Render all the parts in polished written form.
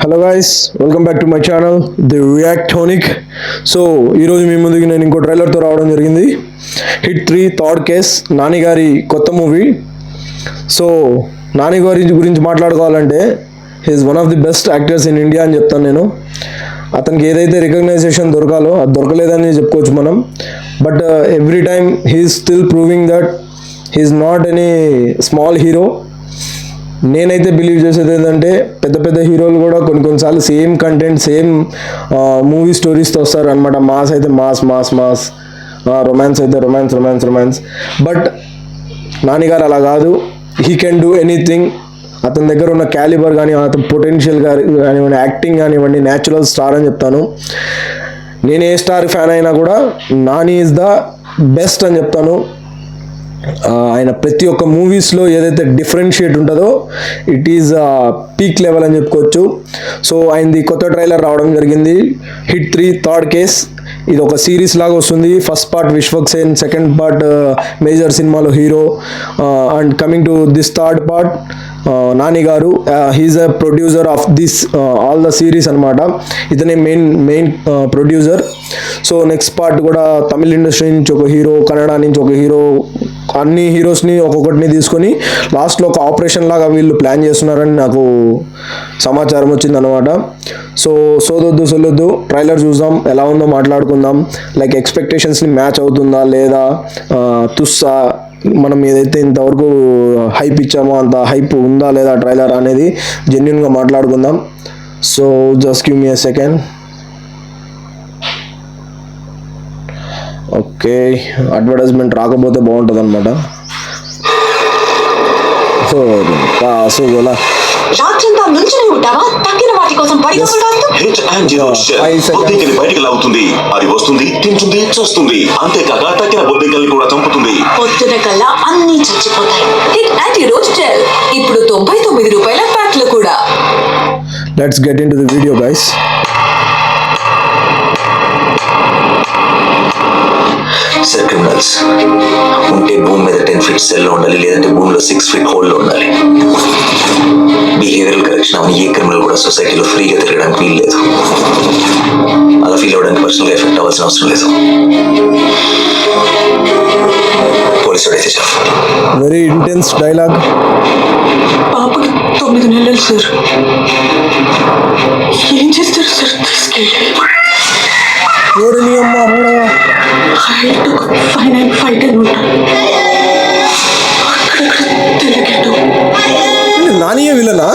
Hello guys, welcome back to my channel the Reactonic. So ఈరోజు మీ ముందుకి నేను ఇంకో ట్రైలర్తో రావడం జరిగింది. హిట్ 3 థర్డ్ కేస్, నాని గారి కొత్త మూవీ. సో నాని గారి గురించి మాట్లాడుకోవాలంటే he's one of the best actors in India అని చెప్తాను నేను. అతనికి ఏదైతే రికగ్నైజేషన్ దొరకాలో అది దొరకలేదని చెప్పుకోవచ్చు మనం. But every time he's still proving that he's not any small hero. నేనైతే బిలీవ్ చేసేది ఏంటంటే పెద్ద పెద్ద హీరోలు కూడా కొన్నిసార్లు సేమ్ కంటెంట్, సేమ్ మూవీ స్టోరీస్తో వస్తారు అనమాట. మాస్ అయితే మాస్ మాస్ మాస్, రొమాన్స్ అయితే romance romance romance. But Nani గారు అలా కాదు. He can do anything. అతని దగ్గర ఉన్న క్యాలిబర్ కానీ, అతని పొటెన్షియల్ కానివ్వండి, యాక్టింగ్ కానివ్వండి, న్యాచురల్ స్టార్ అని చెప్తాను. నేను ఏ స్టార్ ఫ్యాన్ అయినా కూడా నాని ఈజ్ ద బెస్ట్ అని చెప్తాను. ఆయన ప్రతి ఒక్క మూవీస్లో ఏదైతే డిఫరెన్షియేట్ ఉంటుందో ఇట్ ఈజ్ పీక్ లెవెల్ అని చెప్పుకోవచ్చు. సో ఆయనది కొత్త ట్రైలర్ రావడం జరిగింది, హిట్ 3 థర్డ్ కేస్. ఇది ఒక సిరీస్ లాగా వస్తుంది. First part Vishwak Sen, second part Major సినిమాలో hero, and coming to this third part Nani garu. He's a producer of this all the series అనమాట. ఇతనే main producer. So next part కూడా తమిళ ఇండస్ట్రీ నుంచి ఒక హీరో, కన్నడ నుంచి ఒక హీరో, అన్ని హీరోస్ని ఒక్కొక్కటిని తీసుకొని లాస్ట్లో ఒక ఆపరేషన్ లాగా వీళ్ళు ప్లాన్ చేస్తున్నారని నాకు సమాచారం వచ్చింది అనమాట. సో సొల్లొద్దు, ట్రైలర్ చూద్దాం, ఎలా ఉందో మాట్లాడుకుందాం. లైక్ ఎక్స్పెక్టేషన్స్ని మ్యాచ్ అవుతుందా లేదా, తుస్సా మనం ఏదైతే ఇంతవరకు హైప్ ఇచ్చామో అంత హైప్ ఉందా లేదా ట్రైలర్ అనేది జెన్యున్గా మాట్లాడుకుందాం. So just give me a second. Okay, advertisement రాకపోతే బాగుంటుంది అనమాట. సో గోలా రాత్రంతా నుంచునే ఉంటావా? తక్కిన వాటి కోసం బయటికి లాగుతుంది, అది వస్తుంది, తింటుంది, చూస్తుంది. అంతేకాక తక్కిన బొద్దింకల్ని కూడా చంపుతుంది. పొద్దున కల్లా అన్ని చచ్చిపోతాయి. హిట్ యాంటీ రోజ్ జెల్ ఇప్పుడు 99 రూపాయల ప్యాక్లు కూడా. Let's get in to the video guys. Sir, criminals ఉంటే భూమి మీద 10 feet సెల్లో ఉండాలి, లేదంటే భూమిలో 6 feet హోల్లో ఉండాలి. బిహేవియరల్ కరెక్షన్ అవని ఏ క్రిమినల్ కూడా సొసైటీలో ఫ్రీగా తిరగడానికి వీలు లేదు. అలా ఫీల్ అవ్వడానికి పర్సనల్గా ఎఫెక్ట్ అవ్వాల్సిన అవసరం లేదు. పోలీసు అయితే చాలు. Very intense dialogue. పాపకి 9 నెలలు సార్. ఏం చేస్తారు సార్? తీసుకెళ్ళి నానియే విలనా?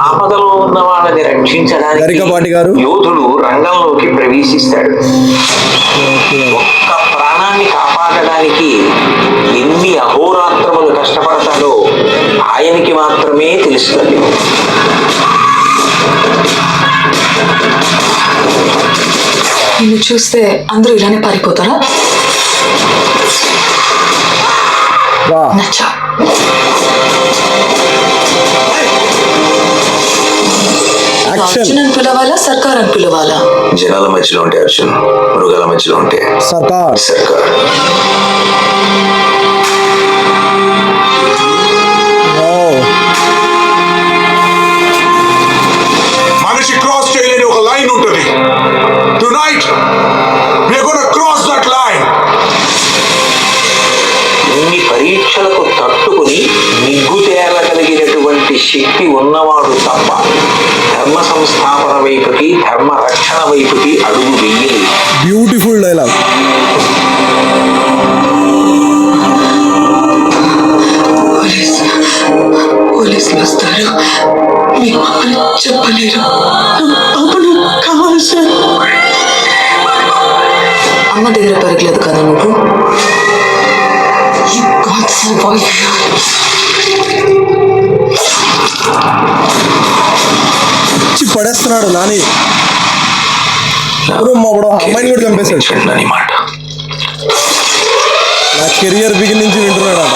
ఆపదలో ఉన్న వాళ్ళని రక్షించడానికి యోధుడు రంగంలోకి ప్రవేశిస్తాడు. ఒక్క ప్రాణాన్ని కాపాడడానికి ఎన్ని అహోరాత్రములు కష్టపడతాడో ఆయనకి మాత్రమే తెలుస్తుంది. నిన్ను చూస్తే అందరూ ఇలానే పారిపోతారా? నచ్చా. అర్జున్ అని పిలవాలా, సర్కార్ అని పిలవాలా? జనాల మధ్యలో ఉంటే అర్జున్, మృగాల మధ్యలో ఉంటే సర్కార్. మనిషి క్రాస్ చేయలేని ఒక లైన్ ఉంటుంది. Tonight we are going to cross that line. ఇన్ని పరీక్షలకు తట్టుకుని నిగ్గు తేలగలిగినటువంటి శక్తి ఉన్నవాడు తప్ప ధర్మ సంస్థాపన వైపుకి, ధర్మ రక్షణ వైపుకి అడుగు వెయ్యలేదు. Beautiful dialogue. పోలీసులు వస్తారు, మీకు చెప్పలేరు. అప్పుడు కావాలి సార్. అమ్మ దగ్గర పెరగలేదు కదా నువ్వు? పడేస్తున్నాడు నాని. అమ్మాయిని కూడా చంపేశాడు. నా కెరియర్ బిగిన్ నుంచి వింటున్నాడు అట.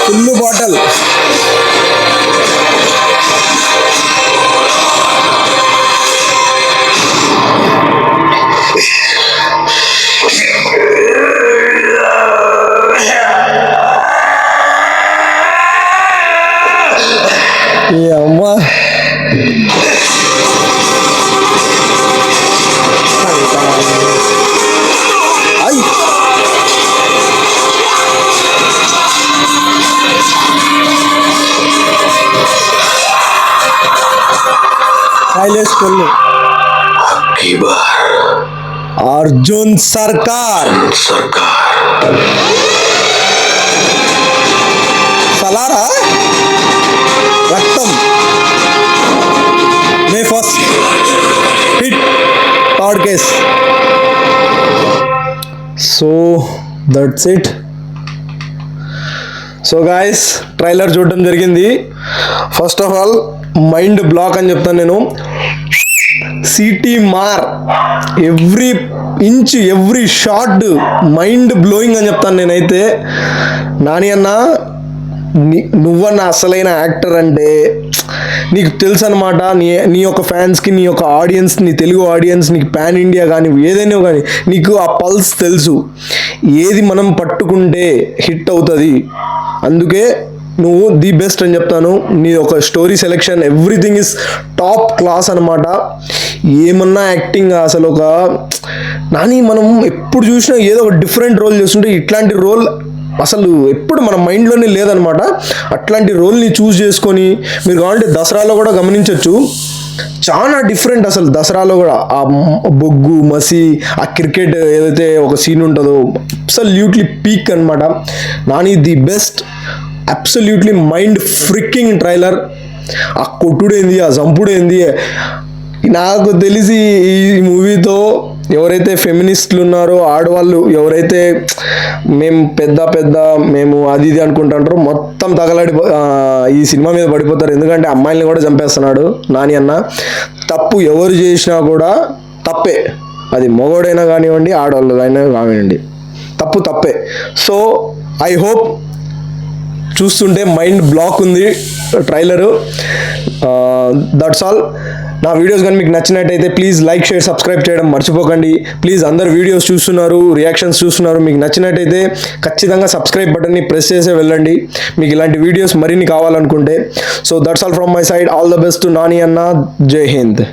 Full bottle. ఆయిల్ వేసుకొని అబ్కీ బార్ అర్జున్ సర్కార్ సర్కార్ సలారా రక్తం May first hit third case. So that's it. So guys trailer చూడడం జరిగింది. First of all mind block అని చెప్తాను నేను. సిటీ మార్, every inch every shot mind blowing అని చెప్తాను నేనైతే. నాని అన్న నువ్వన్న అసలైన యాక్టర్ అంటే నీకు తెలుసు అనమాట. నీ యొక్క ఫ్యాన్స్కి, నీ యొక్క ఆడియన్స్, నీ తెలుగు ఆడియన్స్, నీకు పాన్ ఇండియా కానీ ఏదైనా కానీ నీకు ఆ పల్స్ తెలుసు, ఏది మనం పట్టుకుంటే హిట్ అవుతుంది. అందుకే నువ్వు ది బెస్ట్ అని చెప్తాను. నీ ఒక story selection everything is top class అనమాట. ఏమన్నా యాక్టింగ్ అసలు ఒక నాని మనం ఎప్పుడు చూసినా ఏదో ఒక డిఫరెంట్ రోల్ చేస్తుంటే ఇట్లాంటి రోల్ అసలు ఎప్పుడు మన మైండ్లోనే లేదనమాట. అట్లాంటి రోల్ని చూస్ చేసుకొని మీరు కావాలంటే దసరాలో కూడా గమనించవచ్చు, చాలా డిఫరెంట్ అసలు. దసరాలో కూడా ఆ బొగ్గు మసి ఆ క్రికెట్ ఏదైతే ఒక సీన్ ఉంటుందో అబ్సల్యూట్లీ పీక్ అనమాట. Nani the best, absolutely mind freaking trailer. ఆ కొట్టుడేంది, ఆ చంపుడేంది, నాకు తెలిసి ఈ మూవీతో ఎవరైతే ఫెమినిస్టులు ఉన్నారో, ఆడవాళ్ళు ఎవరైతే మేము అది ఇది అనుకుంటుంటారో మొత్తం ఈ సినిమా మీద పడిపోతారు. ఎందుకంటే అమ్మాయిల్ని కూడా చంపేస్తున్నాడు నాని అన్న. తప్పు ఎవరు చేసినా కూడా తప్పే, అది మగవాడైనా కానివ్వండి, ఆడవాళ్ళు అయినా కానివ్వండి, తప్పు తప్పే. సో ఐ హోప్ చూస్తుంటే మైండ్ బ్లాక్ ఉంది ట్రైలరు. That's all. నా వీడియోస్ కానీ మీకు నచ్చినట్టయితే ప్లీజ్ లైక్, షేర్, సబ్స్క్రైబ్ చేయడం మర్చిపోకండి. ప్లీజ్ అందరు వీడియోస్ చూస్తున్నారు, రియాక్షన్స్ చూస్తున్నారు, మీకు నచ్చినట్టయితే ఖచ్చితంగా సబ్స్క్రైబ్ బటన్ని ప్రెస్ చేసే వెళ్ళండి మీకు ఇలాంటి వీడియోస్ మరిన్ని కావాలనుకుంటే. So that's all from my side. All the best to Nani అన్న. జై హింద్.